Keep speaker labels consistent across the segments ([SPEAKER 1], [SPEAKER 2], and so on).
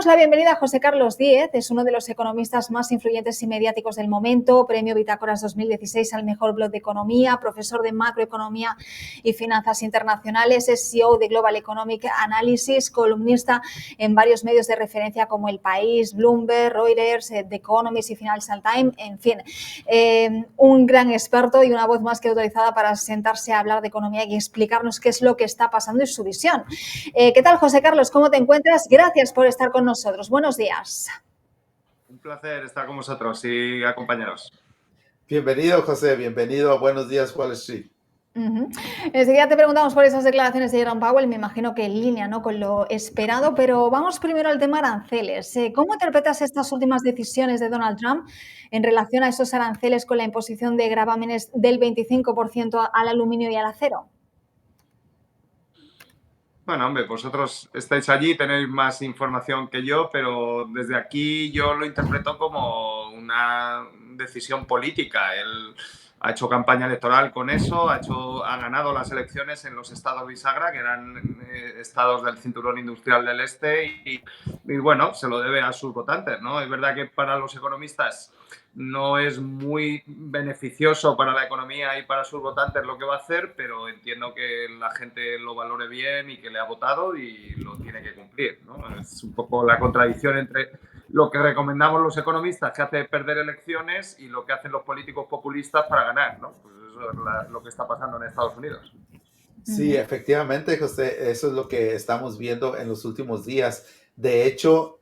[SPEAKER 1] Damos la bienvenida a José Carlos Díez, es uno de los economistas más influyentes y mediáticos del momento, premio Bitácoras 2016 al mejor blog de economía, profesor de macroeconomía y finanzas internacionales, es CEO de Global Economic Analysis, columnista en varios medios de referencia como El País, Bloomberg, Reuters, The Economist y Financial Times, en fin, un gran experto y una voz más que autorizada para sentarse a hablar de economía y explicarnos qué es lo que está pasando y su visión. ¿Qué tal, José Carlos? ¿Cómo te encuentras? Gracias por estar con nosotros. Buenos días.
[SPEAKER 2] Un placer estar con vosotros y acompañaros.
[SPEAKER 3] Bienvenido, José. Bienvenido a Buenos Días, Wall Street.
[SPEAKER 1] Enseguida te preguntamos por esas declaraciones de Jerome Powell, me imagino que en línea, ¿no?, con lo esperado, pero vamos primero al tema aranceles. ¿Cómo interpretas estas últimas decisiones de Donald Trump en relación a esos aranceles con la imposición de gravámenes del 25% al aluminio y al acero?
[SPEAKER 2] Bueno, hombre, vosotros estáis allí, tenéis más información que yo, pero desde aquí yo lo interpreto como una decisión política. Él ha hecho campaña electoral con eso, ha ganado las elecciones en los estados bisagra, que eran estados del cinturón industrial del este, y bueno, se lo debe a sus votantes, ¿no? Es verdad que para los economistas no es muy beneficioso para la economía y para sus votantes lo que va a hacer, pero entiendo que la gente lo valore bien y que le ha votado y lo tiene que cumplir, ¿no? Es un poco la contradicción entre lo que recomendamos los economistas, que hace perder elecciones, y lo que hacen los políticos populistas para ganar, ¿no? Pues eso es lo que está pasando en Estados Unidos.
[SPEAKER 3] Sí, efectivamente, José, eso es lo que estamos viendo en los últimos días. De hecho,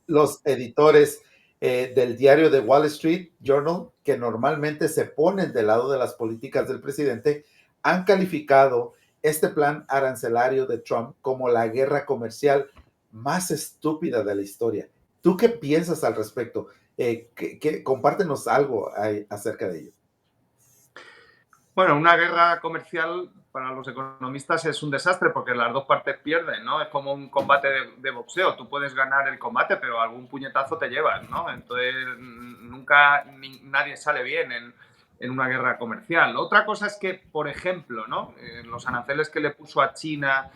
[SPEAKER 3] los editores del diario de Wall Street Journal, que normalmente se ponen del lado de las políticas del presidente, han calificado este plan arancelario de Trump como la guerra comercial más estúpida de la historia. ¿Tú qué piensas al respecto? Compártenos algo acerca de ello.
[SPEAKER 2] Bueno, una guerra comercial para los economistas es un desastre porque las dos partes pierden, ¿no? Es como un combate de boxeo. Tú puedes ganar el combate, pero algún puñetazo te llevas, ¿no? Entonces, nunca nadie sale bien en una guerra comercial. Otra cosa es que, por ejemplo, ¿no?, los aranceles que le puso a China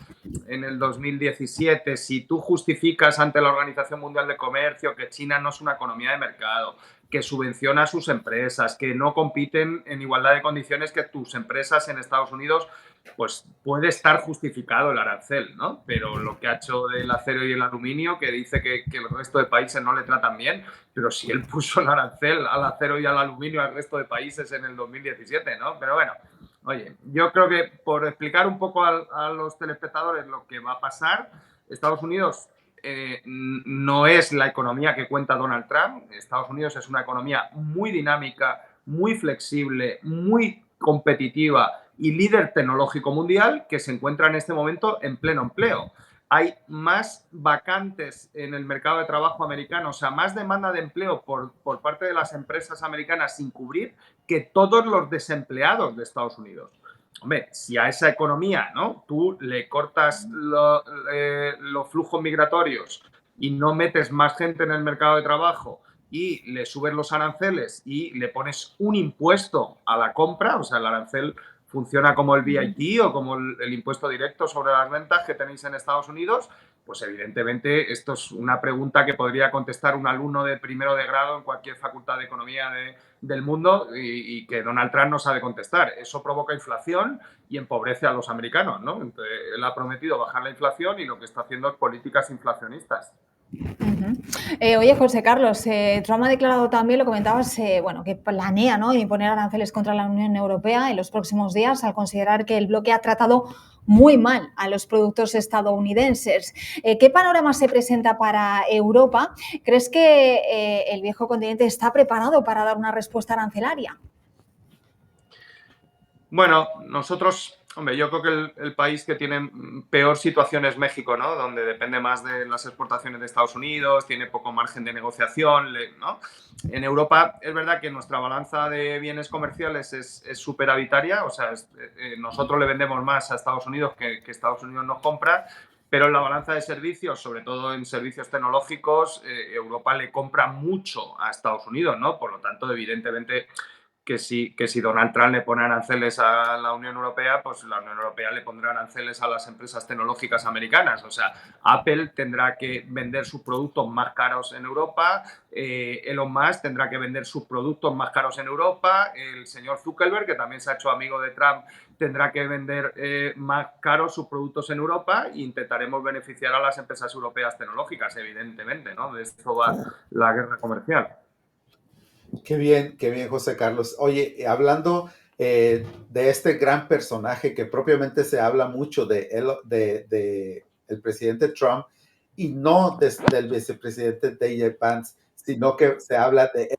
[SPEAKER 2] en el 2017, si tú justificas ante la Organización Mundial de Comercio que China no es una economía de mercado, que subvenciona a sus empresas, que no compiten en igualdad de condiciones que tus empresas en Estados Unidos, pues puede estar justificado el arancel, ¿no? Pero lo que ha hecho del acero y el aluminio, que dice que el resto de países no le tratan bien, pero si él puso el arancel al acero y al aluminio al resto de países en el 2017, ¿no? Pero bueno, oye, yo creo que por explicar un poco a los telespectadores lo que va a pasar, Estados Unidos no es la economía que cuenta Donald Trump. Estados Unidos es una economía muy dinámica, muy flexible, muy competitiva y líder tecnológico mundial que se encuentra en este momento en pleno empleo. Hay más vacantes en el mercado de trabajo americano, o sea, más demanda de empleo por parte de las empresas americanas sin cubrir que todos los desempleados de Estados Unidos. Hombre, si a esa economía, ¿no?, tú le cortas los flujos migratorios y no metes más gente en el mercado de trabajo y le subes los aranceles y le pones un impuesto a la compra, o sea, el arancel funciona como el VAT o como el impuesto directo sobre las ventas que tenéis en Estados Unidos, pues evidentemente esto es una pregunta que podría contestar un alumno de primero de grado en cualquier facultad de economía del mundo y que Donald Trump no sabe contestar. Eso provoca inflación y empobrece a los americanos, ¿no? Entonces, él ha prometido bajar la inflación y lo que está haciendo es políticas inflacionistas.
[SPEAKER 1] Oye, José Carlos, Trump ha declarado también, lo comentabas, bueno, que planea, ¿no?, imponer aranceles contra la Unión Europea en los próximos días al considerar que el bloque ha tratado muy mal a los productos estadounidenses. ¿Qué panorama se presenta para Europa? ¿Crees que el viejo continente está preparado para dar una respuesta arancelaria?
[SPEAKER 2] Bueno, nosotros, hombre, yo creo que el país que tiene peor situación es México, ¿no?, donde depende más de las exportaciones de Estados Unidos, tiene poco margen de negociación, ¿no? En Europa es verdad que nuestra balanza de bienes comerciales es superavitaria, o sea, nosotros le vendemos más a Estados Unidos que Estados Unidos nos compra, pero en la balanza de servicios, sobre todo en servicios tecnológicos, Europa le compra mucho a Estados Unidos, ¿no? Por lo tanto, evidentemente, que si Donald Trump le pone aranceles a la Unión Europea, pues la Unión Europea le pondrá aranceles a las empresas tecnológicas americanas. O sea, Apple tendrá que vender sus productos más caros en Europa, Elon Musk tendrá que vender sus productos más caros en Europa, el señor Zuckerberg, que también se ha hecho amigo de Trump, tendrá que vender más caros sus productos en Europa e intentaremos beneficiar a las empresas europeas tecnológicas, evidentemente, ¿no? De esto va la guerra comercial.
[SPEAKER 3] Qué bien, José Carlos. Oye, hablando de este gran personaje que propiamente se habla mucho de el presidente Trump y no del vicepresidente DJ Pence, sino que se habla de él,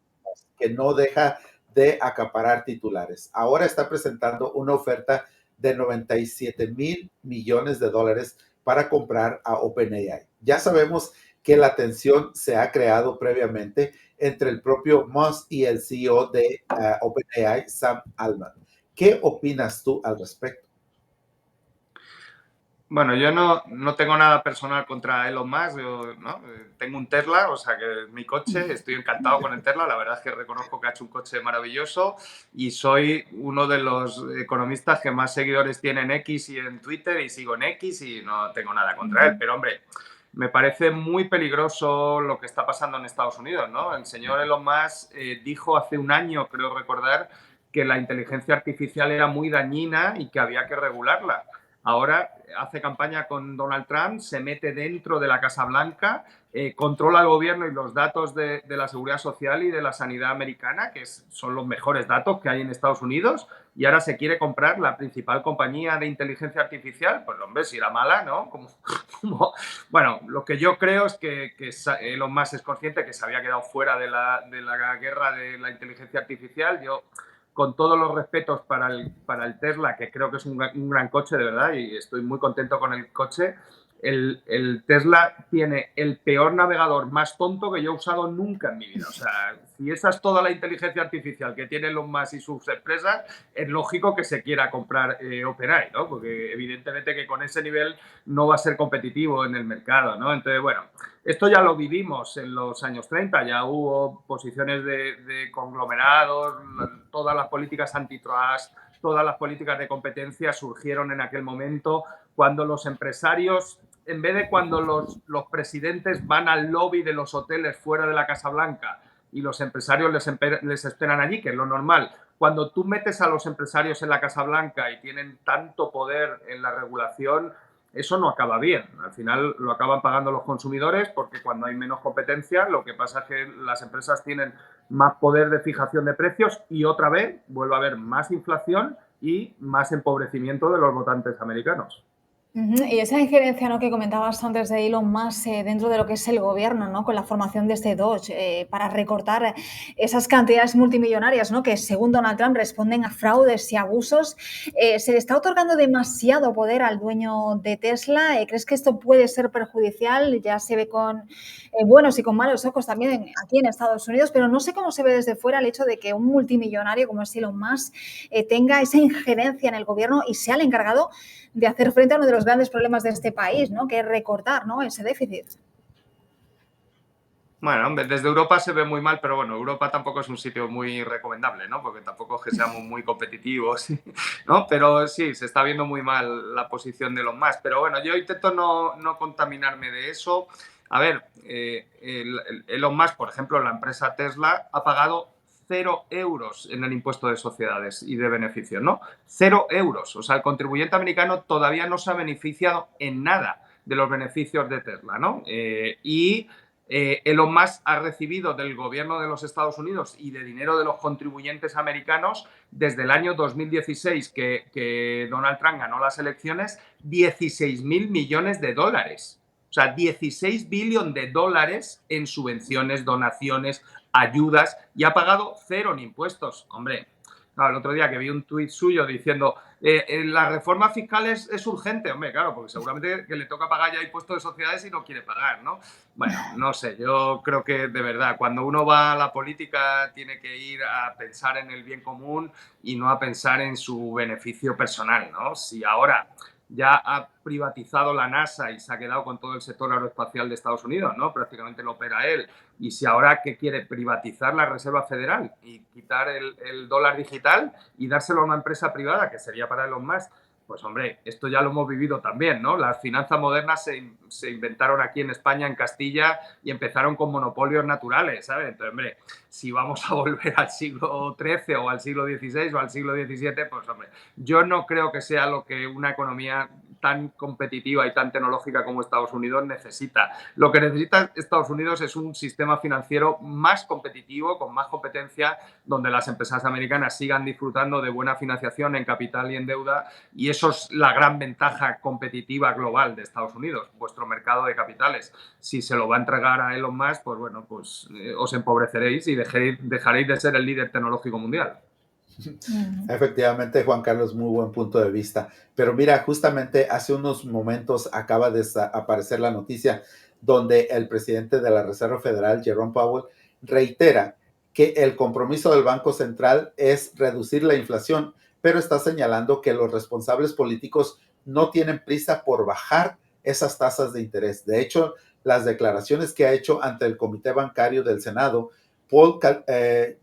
[SPEAKER 3] que no deja de acaparar titulares. Ahora está presentando una oferta de 97,000 millones de dólares para comprar a OpenAI. Ya sabemos que la tensión se ha creado previamente entre el propio Musk y el CEO de OpenAI, Sam Altman. ¿Qué opinas tú al respecto?
[SPEAKER 2] Bueno, yo no tengo nada personal contra Elon Musk, yo, ¿no? Tengo un Tesla, o sea que es mi coche, estoy encantado con el Tesla, la verdad es que reconozco que ha hecho un coche maravilloso y soy uno de los economistas que más seguidores tiene en X y en Twitter y sigo en X y no tengo nada contra él, pero hombre, me parece muy peligroso lo que está pasando en Estados Unidos, ¿no? El señor Elon Musk dijo hace un año, creo recordar, que la inteligencia artificial era muy dañina y que había que regularla. Ahora hace campaña con Donald Trump, se mete dentro de la Casa Blanca, controla el gobierno y los datos de la seguridad social y de la sanidad americana, que son los mejores datos que hay en Estados Unidos, y ahora se quiere comprar la principal compañía de inteligencia artificial. Pues hombre, si era mala, ¿no? Bueno, lo que yo creo es que Elon Musk es consciente que se había quedado fuera de la guerra de la inteligencia artificial. Yo, con todos los respetos para el Tesla, que creo que es un gran coche, de verdad, y estoy muy contento con el coche, el Tesla tiene el peor navegador más tonto que yo he usado nunca en mi vida. O sea, si esa es toda la inteligencia artificial que tiene Elon Musk y sus empresas, es lógico que se quiera comprar OpenAI, ¿no? Porque evidentemente que con ese nivel no va a ser competitivo en el mercado, ¿no? Entonces, bueno, esto ya lo vivimos en los años 30, ya hubo posiciones de conglomerados, todas las políticas antitrust, todas las políticas de competencia surgieron en aquel momento cuando los empresarios, en vez de cuando los presidentes van al lobby de los hoteles fuera de la Casa Blanca y los empresarios les esperan allí, que es lo normal, cuando tú metes a los empresarios en la Casa Blanca y tienen tanto poder en la regulación, eso no acaba bien. Al final lo acaban pagando los consumidores porque cuando hay menos competencia, lo que pasa es que las empresas tienen más poder de fijación de precios y otra vez vuelve a haber más inflación y más empobrecimiento de los votantes americanos.
[SPEAKER 1] Y esa injerencia, ¿no?, que comentabas antes de Elon Musk dentro de lo que es el gobierno, ¿no?, con la formación de este Doge, para recortar esas cantidades multimillonarias, ¿no?, que según Donald Trump responden a fraudes y abusos. ¿Se le está otorgando demasiado poder al dueño de Tesla? ¿Crees que esto puede ser perjudicial? Ya se ve con buenos y con malos ojos también aquí en Estados Unidos, pero no sé cómo se ve desde fuera el hecho de que un multimillonario como es Elon Musk tenga esa injerencia en el gobierno y sea el encargado de hacer frente a uno de los grandes problemas de este país, ¿no?, que es recortar, ¿no?, ese déficit.
[SPEAKER 2] Bueno, hombre, desde Europa se ve muy mal, pero bueno, Europa tampoco es un sitio muy recomendable, ¿no? Porque tampoco es que seamos muy competitivos, ¿no? Pero sí, se está viendo muy mal la posición de Elon Musk. Pero bueno, yo intento no contaminarme de eso. A ver, Elon Musk, por ejemplo, la empresa Tesla, ha pagado 0 euros en el impuesto de sociedades y de beneficios, ¿no? 0 euros. O sea, el contribuyente americano todavía no se ha beneficiado en nada de los beneficios de Tesla, ¿no? Elon Musk ha recibido del gobierno de los Estados Unidos y de dinero de los contribuyentes americanos desde el año 2016 que Donald Trump ganó las elecciones 16.000 millones de dólares. O sea, 16 billones de dólares en subvenciones, donaciones, ayudas y ha pagado 0 en impuestos. Hombre, claro, el otro día que vi un tuit suyo diciendo la reforma fiscal es urgente. Hombre, claro, porque seguramente que le toca pagar ya impuestos de sociedades y no quiere pagar, ¿no? Bueno, no sé, yo creo que de verdad, cuando uno va a la política tiene que ir a pensar en el bien común y no a pensar en su beneficio personal, ¿no? Si ahora ya ha privatizado la NASA y se ha quedado con todo el sector aeroespacial de Estados Unidos, ¿no? Prácticamente lo opera él. Y si ahora que quiere privatizar la Reserva Federal y quitar el dólar digital y dárselo a una empresa privada, que sería para Elon Musk, pues hombre, esto ya lo hemos vivido también, ¿no? Las finanzas modernas se inventaron aquí en España, en Castilla, y empezaron con monopolios naturales, ¿sabes? Entonces, hombre, si vamos a volver al siglo XIII o al siglo XVI o al siglo XVII, pues hombre, yo no creo que sea lo que una economía tan competitiva y tan tecnológica como Estados Unidos necesita. Lo que necesita Estados Unidos es un sistema financiero más competitivo, con más competencia, donde las empresas americanas sigan disfrutando de buena financiación en capital y en deuda, y eso es la gran ventaja competitiva global de Estados Unidos, vuestro mercado de capitales. Si se lo va a entregar a Elon Musk, pues bueno, pues os empobreceréis y dejaréis de ser el líder tecnológico mundial.
[SPEAKER 3] Efectivamente, Juan Carlos, muy buen punto de vista. Pero mira, justamente hace unos momentos acaba de aparecer la noticia donde el presidente de la Reserva Federal, Jerome Powell, reitera que el compromiso del Banco Central es reducir la inflación, pero está señalando que los responsables políticos no tienen prisa por bajar esas tasas de interés. De hecho, las declaraciones que ha hecho ante el Comité Bancario del Senado,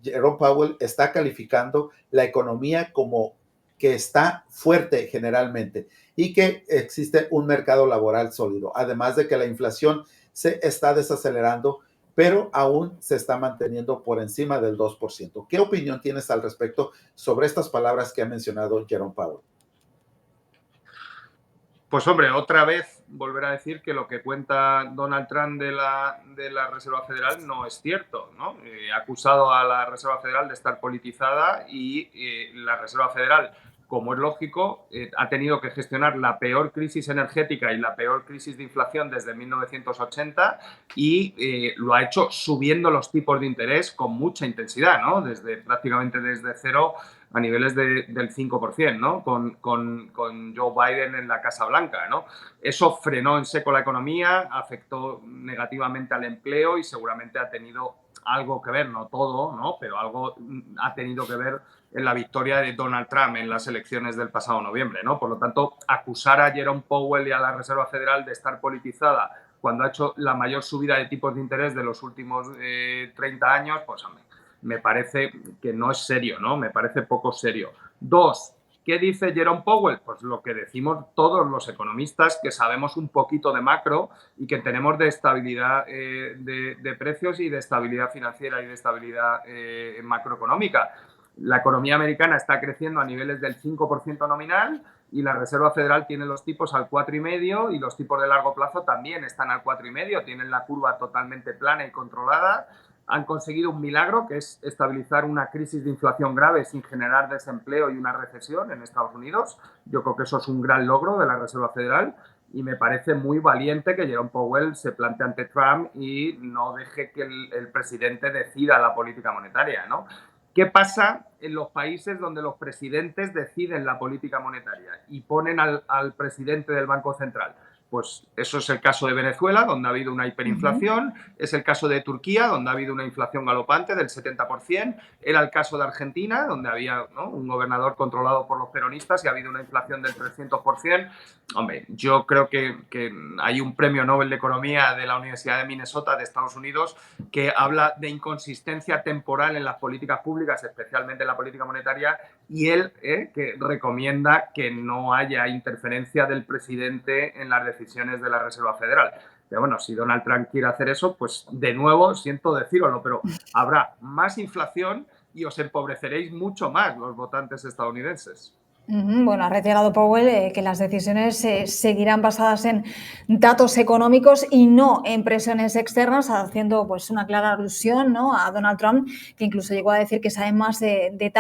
[SPEAKER 3] Jerome Powell está calificando la economía como que está fuerte generalmente y que existe un mercado laboral sólido, además de que la inflación se está desacelerando, pero aún se está manteniendo por encima del 2%. ¿Qué opinión tienes al respecto sobre estas palabras que ha mencionado Jerome Powell?
[SPEAKER 2] Pues hombre, otra vez volver a decir que lo que cuenta Donald Trump de la Reserva Federal no es cierto, ¿no? Ha acusado a la Reserva Federal de estar politizada y la Reserva Federal, como es lógico, ha tenido que gestionar la peor crisis energética y la peor crisis de inflación desde 1980 y lo ha hecho subiendo los tipos de interés con mucha intensidad, ¿no? Prácticamente desde cero a niveles del 5%, ¿no? Con Joe Biden en la Casa Blanca, ¿no? Eso frenó en seco la economía, afectó negativamente al empleo y seguramente ha tenido algo que ver, no todo, ¿no? Pero algo ha tenido que ver en la victoria de Donald Trump en las elecciones del pasado noviembre, ¿no? Por lo tanto, acusar a Jerome Powell y a la Reserva Federal de estar politizada cuando ha hecho la mayor subida de tipos de interés de los últimos 30 años, pues hombre, me parece que no es serio, ¿no? Me parece poco serio. Dos, ¿qué dice Jerome Powell? Pues lo que decimos todos los economistas que sabemos un poquito de macro y que tenemos de estabilidad de precios y de estabilidad financiera y de estabilidad macroeconómica. La economía americana está creciendo a niveles del 5% nominal y la Reserva Federal tiene los tipos al 4,5% y los tipos de largo plazo también están al 4,5%, tienen la curva totalmente plana y controlada. Han conseguido un milagro, que es estabilizar una crisis de inflación grave sin generar desempleo y una recesión en Estados Unidos. Yo creo que eso es un gran logro de la Reserva Federal y me parece muy valiente que Jerome Powell se plante ante Trump y no deje que el presidente decida la política monetaria, ¿no? ¿Qué pasa en los países donde los presidentes deciden la política monetaria y ponen al presidente del Banco Central? Pues eso es el caso de Venezuela, donde ha habido una hiperinflación, es el caso de Turquía, donde ha habido una inflación galopante del 70%, era el caso de Argentina, donde había, ¿no?, un gobernador controlado por los peronistas y ha habido una inflación del 300%. Hombre, yo creo que hay un premio Nobel de Economía de la Universidad de Minnesota de Estados Unidos que habla de inconsistencia temporal en las políticas públicas, especialmente en la política monetaria, y él que recomienda que no haya interferencia del presidente en las decisiones de la Reserva Federal. Pero bueno, si Donald Trump quiere hacer eso, pues de nuevo, siento decirlo, pero habrá más inflación y os empobreceréis mucho más los votantes estadounidenses.
[SPEAKER 1] Bueno, ha reiterado Powell que las decisiones seguirán basadas en datos económicos y no en presiones externas, haciendo pues una clara alusión, ¿no?, a Donald Trump, que incluso llegó a decir que sabe más de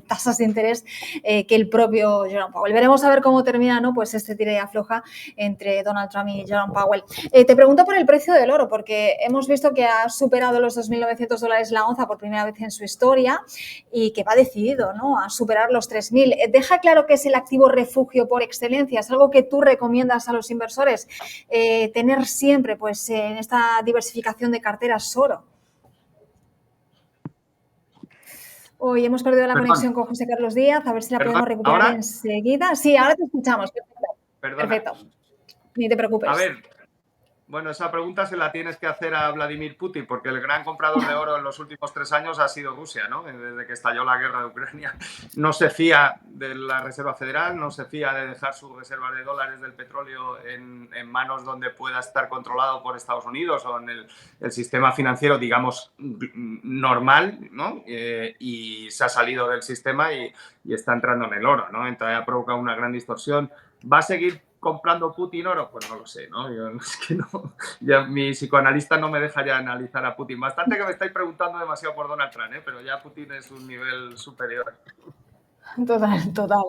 [SPEAKER 1] tasas de interés que el propio Jerome Powell. Veremos a ver cómo termina, ¿no?, pues este tira y afloja entre Donald Trump y Jerome Powell. Te pregunto por el precio del oro, porque hemos visto que ha superado los $2.900 la onza por primera vez en su historia y que va decidido, ¿no?, a superar los 3.000. Deja claro que es el activo refugio por excelencia. Es algo que tú recomiendas a los inversores, tener siempre, pues, en esta diversificación de carteras oro. Hoy hemos perdido la conexión con José Carlos Díaz, a ver si la podemos recuperar enseguida. Sí, ahora te escuchamos. Perfecto.
[SPEAKER 2] Perdona.
[SPEAKER 1] Perfecto. Ni te preocupes.
[SPEAKER 2] A ver, bueno, esa pregunta se la tienes que hacer a Vladimir Putin, porque el gran comprador de oro en los últimos 3 años ha sido Rusia, ¿no? Desde que estalló la guerra de Ucrania. No se fía de la Reserva Federal, no se fía de dejar sus reservas de dólares del petróleo en manos donde pueda estar controlado por Estados Unidos o en el sistema financiero, digamos, normal, ¿no? Y se ha salido del sistema y está entrando en el oro, ¿no? Entonces ha provocado una gran distorsión. ¿Va a seguir comprando Putin oro? Pues no lo sé, ¿no? Yo, es que no, ya mi psicoanalista no me deja ya analizar a Putin. Bastante que me estáis preguntando demasiado por Donald Trump, ¿eh? Pero ya Putin es un nivel superior.
[SPEAKER 1] Total, total.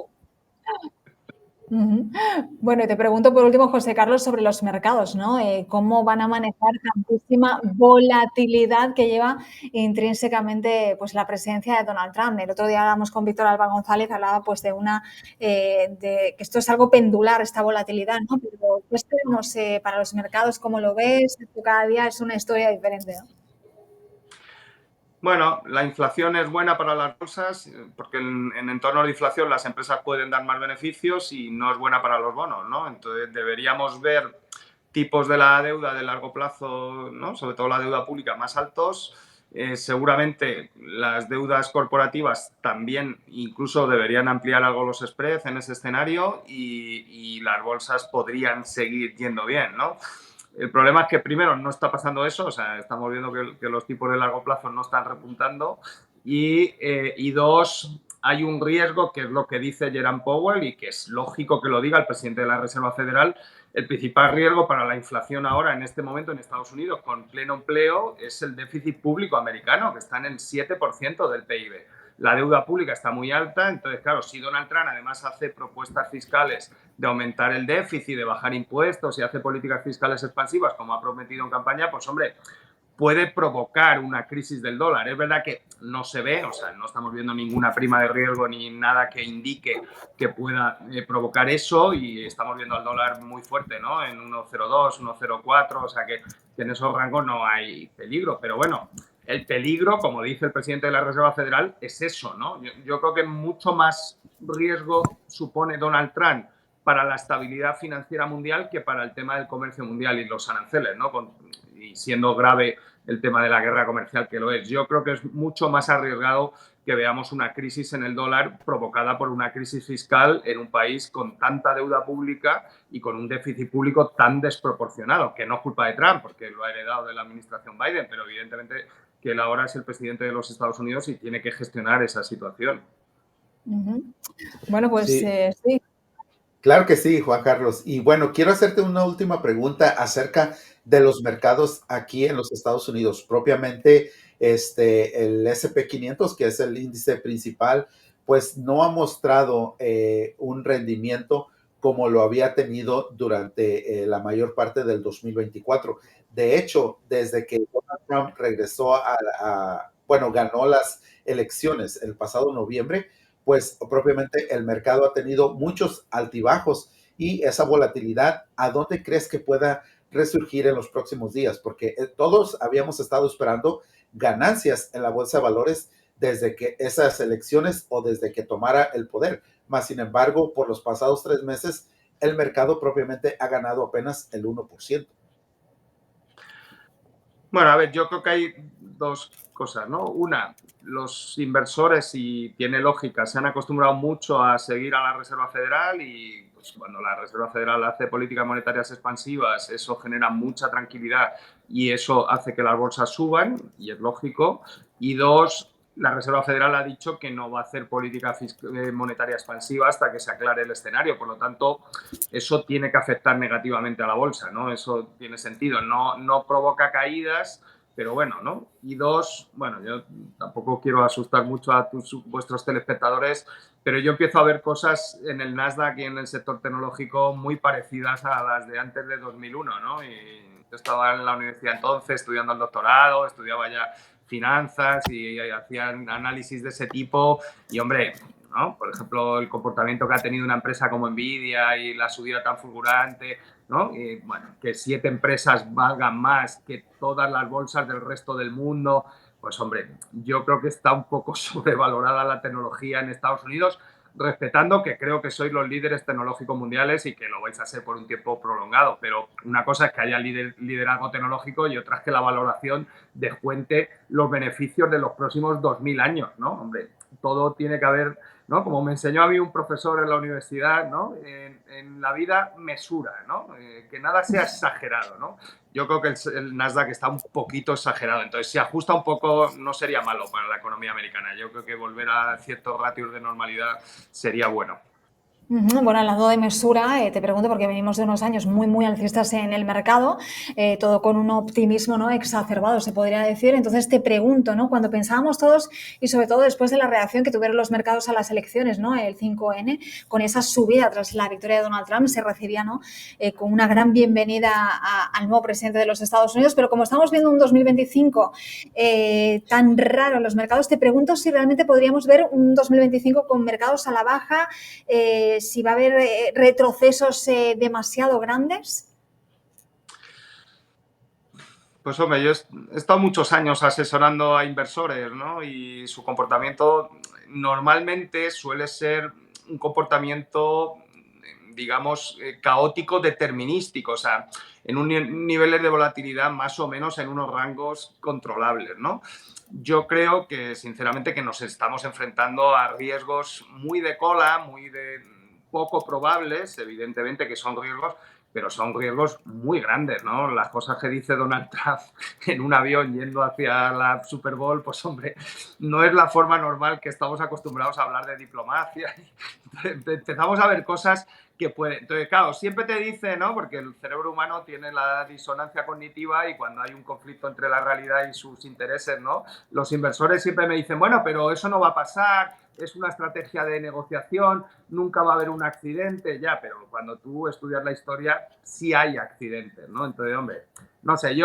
[SPEAKER 1] Bueno, y te pregunto por último, José Carlos, sobre los mercados, ¿no? ¿Cómo van a manejar tantísima volatilidad que lleva intrínsecamente pues, la presencia de Donald Trump? El otro día hablamos con Víctor Alba González, hablaba pues de de que esto es algo pendular, esta volatilidad, ¿no? Pero esto, no sé, para los mercados, ¿cómo lo ves? Esto cada día es una historia diferente, ¿no?
[SPEAKER 2] Bueno, la inflación es buena para las bolsas porque en entornos de inflación las empresas pueden dar más beneficios y no es buena para los bonos, ¿no? Entonces deberíamos ver tipos de la deuda de largo plazo, ¿no? Sobre todo la deuda pública, más altos. Seguramente las deudas corporativas también incluso deberían ampliar algo los spreads en ese escenario y las bolsas podrían seguir yendo bien, ¿no? El problema es que primero no está pasando eso, o sea, estamos viendo que los tipos de largo plazo no están repuntando y dos, hay un riesgo que es lo que dice Jerome Powell y que es lógico que lo diga el presidente de la Reserva Federal. El principal riesgo para la inflación ahora en este momento en Estados Unidos con pleno empleo es el déficit público americano, que está en el 7% del PIB. La deuda pública está muy alta, entonces, claro, si Donald Trump además hace propuestas fiscales de aumentar el déficit, de bajar impuestos y hace políticas fiscales expansivas, como ha prometido en campaña, pues, hombre, puede provocar una crisis del dólar. Es verdad que no se ve, o sea, no estamos viendo ninguna prima de riesgo ni nada que indique que pueda provocar eso y estamos viendo al dólar muy fuerte, ¿no? En 1,02, 1,04, o sea que en esos rangos no hay peligro. Pero bueno, el peligro, como dice el presidente de la Reserva Federal, es eso, ¿no? Yo creo que mucho más riesgo supone Donald Trump para la estabilidad financiera mundial que para el tema del comercio mundial y los aranceles, ¿no? Y siendo grave el tema de la guerra comercial que lo es. Yo creo que es mucho más arriesgado que veamos una crisis en el dólar provocada por una crisis fiscal en un país con tanta deuda pública y con un déficit público tan desproporcionado, que no es culpa de Trump, porque lo ha heredado de la administración Biden, pero evidentemente que él ahora es el presidente de los Estados Unidos y tiene que gestionar esa situación.
[SPEAKER 1] Bueno, pues
[SPEAKER 3] Sí,
[SPEAKER 1] sí.
[SPEAKER 3] claro que sí, Juan Carlos. Y bueno, quiero hacerte una última pregunta acerca de los mercados aquí en los Estados Unidos. Propiamente, el SP 500, que es el índice principal, pues no ha mostrado un rendimiento como lo había tenido durante la mayor parte del 2024. De hecho, desde que Donald Trump regresó bueno, ganó las elecciones el pasado noviembre, pues propiamente el mercado ha tenido muchos altibajos y esa volatilidad, ¿a dónde crees que pueda resurgir en los próximos días? Porque todos habíamos estado esperando ganancias en la bolsa de valores desde que esas elecciones o desde que tomara el poder. Más sin embargo, por los pasados 3 meses, el mercado propiamente ha ganado apenas el 1%.
[SPEAKER 2] Bueno, a ver, yo creo que hay dos cosas, ¿no? Una, los inversores, y tiene lógica, se han acostumbrado mucho a seguir a la Reserva Federal y pues, cuando la Reserva Federal hace políticas monetarias expansivas, eso genera mucha tranquilidad y eso hace que las bolsas suban, y es lógico. Y dos, la Reserva Federal ha dicho que no va a hacer política monetaria expansiva hasta que se aclare el escenario. Por lo tanto, eso tiene que afectar negativamente a la bolsa, ¿no? Eso tiene sentido. No provoca caídas, pero bueno, ¿no? Y dos, bueno, yo tampoco quiero asustar mucho a vuestros telespectadores, pero yo empiezo a ver cosas en el Nasdaq y en el sector tecnológico muy parecidas a las de antes de 2001, ¿no? Y yo estaba en la universidad entonces estudiando el doctorado, estudiaba ya finanzas y hacían análisis de ese tipo y, hombre, ¿no? Por ejemplo, el comportamiento que ha tenido una empresa como Nvidia y la subida tan fulgurante, ¿no? Y, bueno, que 7 empresas valgan más que todas las bolsas del resto del mundo, pues, hombre, yo creo que está un poco sobrevalorada la tecnología en Estados Unidos, respetando que creo que sois los líderes tecnológicos mundiales y que lo vais a ser por un tiempo prolongado, pero una cosa es que haya liderazgo tecnológico y otra es que la valoración descuente los beneficios de los próximos 2000 años, ¿no? Hombre, todo tiene que haber, ¿no? Como me enseñó a mí un profesor en la universidad, ¿no? En la vida, mesura, ¿no? Que nada sea exagerado, ¿no? Yo creo que el Nasdaq está un poquito exagerado, entonces si ajusta un poco no sería malo para la economía americana. Yo creo que volver a ciertos ratios de normalidad sería bueno.
[SPEAKER 1] Bueno, hablando de mesura, te pregunto, porque venimos de unos años muy alcistas en el mercado, todo con un optimismo, ¿no?, exacerbado, se podría decir. Entonces te pregunto, ¿no?, cuando pensábamos todos, y sobre todo después de la reacción que tuvieron los mercados a las elecciones, ¿no?, el 5N, con esa subida tras la victoria de Donald Trump, se recibía, ¿no?, con una gran bienvenida al nuevo presidente de los Estados Unidos, pero como estamos viendo un 2025 tan raro en los mercados, te pregunto si realmente podríamos ver un 2025 con mercados a la baja, si va a haber retrocesos demasiado grandes.
[SPEAKER 2] Pues hombre, yo he estado muchos años asesorando a inversores, ¿no? Y su comportamiento normalmente suele ser un comportamiento, digamos, caótico, determinístico, o sea, en niveles de volatilidad más o menos en unos rangos controlables, ¿no? Yo creo que, sinceramente, que nos estamos enfrentando a riesgos muy de cola, muy de poco probables, evidentemente que son riesgos, pero son riesgos muy grandes, ¿no? Las cosas que dice Donald Trump en un avión yendo hacia la Super Bowl, pues hombre, no es la forma normal que estamos acostumbrados a hablar de diplomacia. Empezamos a ver cosas que pueden... Entonces, claro, siempre te dice, ¿no? Porque el cerebro humano tiene la disonancia cognitiva y cuando hay un conflicto entre la realidad y sus intereses, ¿no? Los inversores siempre me dicen, bueno, pero eso no va a pasar, es una estrategia de negociación, nunca va a haber un accidente, ya, pero cuando tú estudias la historia, sí hay accidentes, ¿no? Entonces, hombre, no sé,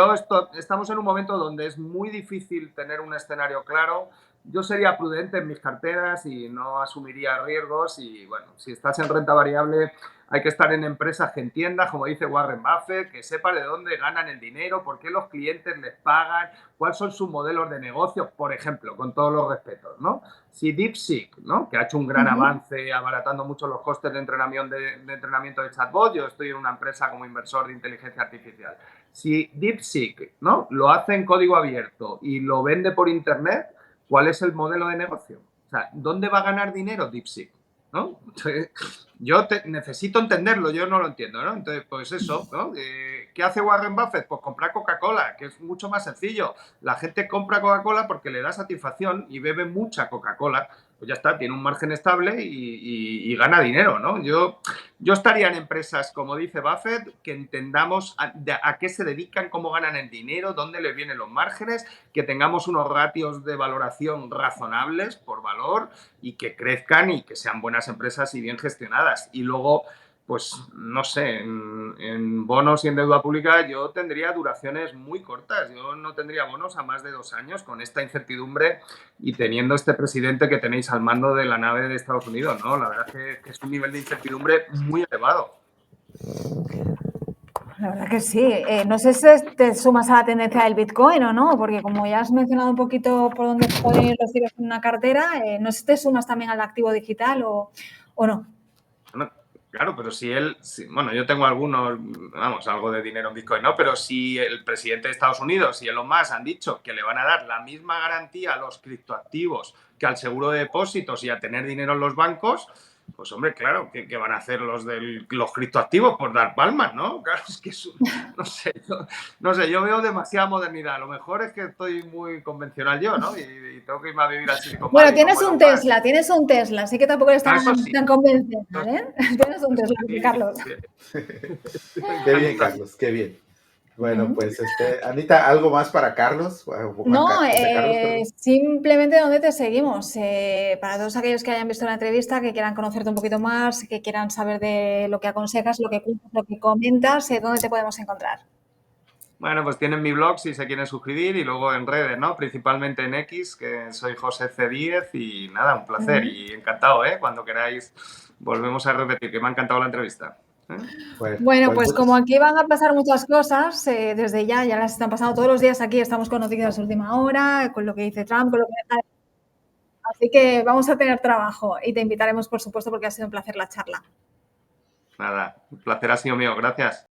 [SPEAKER 2] estamos en un momento donde es muy difícil tener un escenario claro. Yo sería prudente en mis carteras y no asumiría riesgos y, bueno, si estás en renta variable hay que estar en empresas que entiendas, como dice Warren Buffett, que sepa de dónde ganan el dinero, por qué los clientes les pagan, cuáles son sus modelos de negocio, por ejemplo, con todos los respetos, ¿no? Si DeepSeek, ¿no?, que ha hecho un gran avance abaratando mucho los costes de entrenamiento de chatbot, yo estoy en una empresa como inversor de inteligencia artificial. Si DeepSeek, ¿no?, lo hace en código abierto y lo vende por internet, ¿cuál es el modelo de negocio? O sea, ¿dónde va a ganar dinero DeepSeek? ¿No? Entonces, yo necesito entenderlo, yo no lo entiendo, ¿no? Entonces, pues eso, ¿no? ¿Qué hace Warren Buffett? Pues comprar Coca-Cola, que es mucho más sencillo. La gente compra Coca-Cola porque le da satisfacción y bebe mucha Coca-Cola. Pues ya está, tiene un margen estable y gana dinero, ¿no? Yo estaría en empresas, como dice Buffett, que entendamos a qué se dedican, cómo ganan el dinero, dónde les vienen los márgenes, que tengamos unos ratios de valoración razonables por valor y que crezcan y que sean buenas empresas y bien gestionadas. Y luego, pues, no sé, en bonos y en deuda pública yo tendría duraciones muy cortas. Yo no tendría bonos a más de 2 años con esta incertidumbre y teniendo este presidente que tenéis al mando de la nave de Estados Unidos, ¿no? La verdad que es un nivel de incertidumbre muy elevado.
[SPEAKER 1] La verdad que sí. No sé si te sumas a la tendencia del Bitcoin o no, porque como ya has mencionado un poquito por dónde pueden ir los tiros en una cartera, no sé si te sumas también al activo digital o no.
[SPEAKER 2] Bueno, claro, pero bueno, yo tengo algo de dinero en Bitcoin, ¿no? Pero si el presidente de Estados Unidos y Elon Musk han dicho que le van a dar la misma garantía a los criptoactivos que al seguro de depósitos y a tener dinero en los bancos, pues hombre, claro, ¿qué van a hacer los criptoactivos? Por dar palmas, ¿no? Claro, es que no sé, yo veo demasiada modernidad. A lo mejor es que estoy muy convencional yo, ¿no? Y tengo que irme a vivir al Silicon Valley.
[SPEAKER 1] Bueno, tienes un Tesla, así que tampoco eres tan convencional, ¿eh? Tienes un Tesla, Carlos.
[SPEAKER 3] Qué bien, Carlos, qué bien. Bueno, pues Anita, ¿algo más para Carlos?
[SPEAKER 1] No, simplemente ¿dónde te seguimos? Para todos aquellos que hayan visto la entrevista, que quieran conocerte un poquito más, que quieran saber de lo que aconsejas, lo que comentas, ¿dónde te podemos encontrar?
[SPEAKER 2] Bueno, pues tienen mi blog si se quieren suscribir y luego en redes, ¿no? Principalmente en X, que soy José C10 y nada, un placer y encantado, ¿eh? Cuando queráis volvemos a repetir, que me ha encantado la entrevista.
[SPEAKER 1] Bueno, pues como aquí van a pasar muchas cosas, desde ya las están pasando todos los días aquí, estamos con noticias de última hora, con lo que dice Trump, con lo que... Así que vamos a tener trabajo y te invitaremos, por supuesto, porque ha sido un placer la charla.
[SPEAKER 2] Nada, el placer ha sido mío. Gracias.